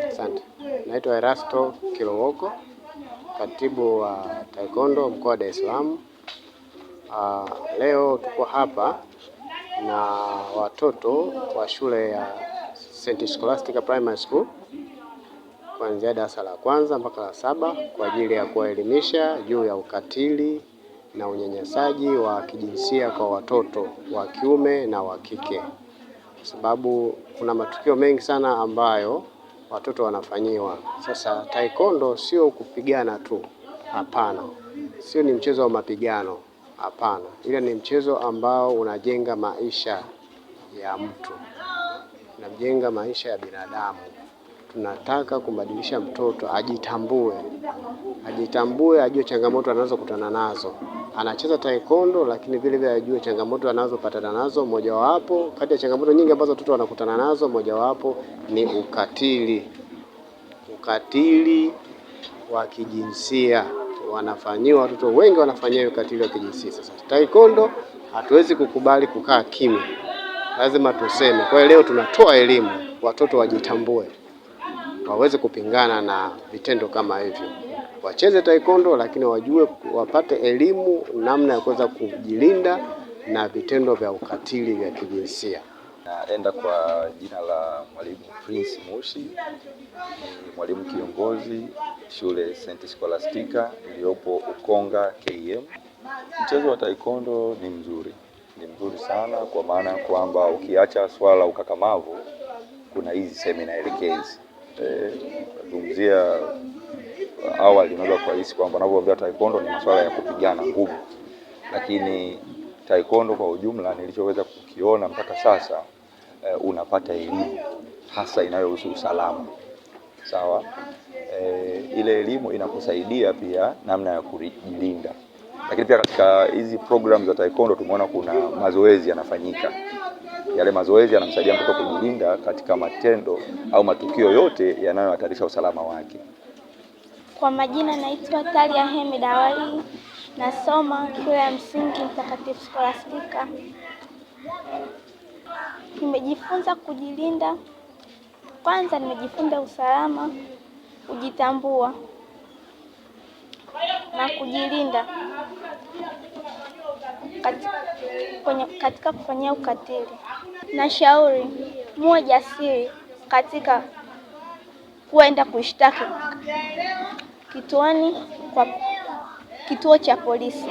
Asante. Naitwa Erasto Kilowoko, katibu wa Taekwondo mkoa wa Dar es Salaam. Leo tuko hapa na watoto wa shule ya St. Scholastica Primary School kuanzia darasa la kwanza mpaka la 7 kwa ajili ya kuwaelimisha juu ya ukatili na unyanyasaji wa kijinsia kwa watoto wa kiume na wa kike, kwa sababu kuna matukio mengi sana ambayo watoto wanafanyiwa. Sasa taekwondo sio kupigana tu, hapana. Sio ni mchezo wa mapigano, hapana. Ile ni mchezo ambao unajenga maisha ya mtu, unajenga maisha ya binadamu. Tunataka kumbadilisha mtoto ajitambue, ajue changamoto anazokutana nazo. Anacheza taekwondo, lakini vile vile ajue changamoto anazopatana nazo. Mojawapo kati ya changamoto nyingi ambazo watoto wanakutana nazo, mojawapo ni ukatili wa kijinsia. Wanafanyiwa, watoto wengi wanafanyiwa ukatili wa kijinsia. Sasa taekwondo hatuwezi kukubali kukaa kimya, lazima tuseme. Kwa hiyo leo tunatoa elimu, watoto wajitambue, waweze kupingana na vitendo kama hivyo. Wacheze taekwondo, lakini wajue, wapate elimu namna ya kuweza kujilinda na vitendo vya ukatili vya kijinsia. Naenda kwa jina la Mwalimu Prince Mushi, ni mwalimu kiongozi shule St. Scholastica iliyopo Ukonga KM. Mchezo wa taekwondo ni mzuri sana, kwa maana kwamba ukiacha swala ukakamavu, kuna hizi semina elekezi. Zungumzia awali unaweza kuhisi kwamba ninapoambia taekwondo ni masuala ya kupigana nguvu, lakini taekwondo kwa ujumla nilichoweza kukiona mpaka sasa, unapata elimu hasa inayohusu usalama. Sawa? Ile elimu inakusaidia pia namna ya kujilinda. Lakini pia katika hizi program za taekwondo tumeona kuna mazoezi yanafanyika. Yale mazoezi yanamsaidia mtoto kujilinda katika matendo au matukio yote yanayohatarisha usalama wake. Kwa majina naitwa Talia Hemid Awali, nasoma shule ya msingi Mtakatifu Scholastica. Nimejifunza kujilinda. Kwanza nimejifunza usalama, kujitambua na kujilinda katika kufanyia ukatili. Nashauri muwe jasiri katika kuenda kushtaki kituo cha polisi.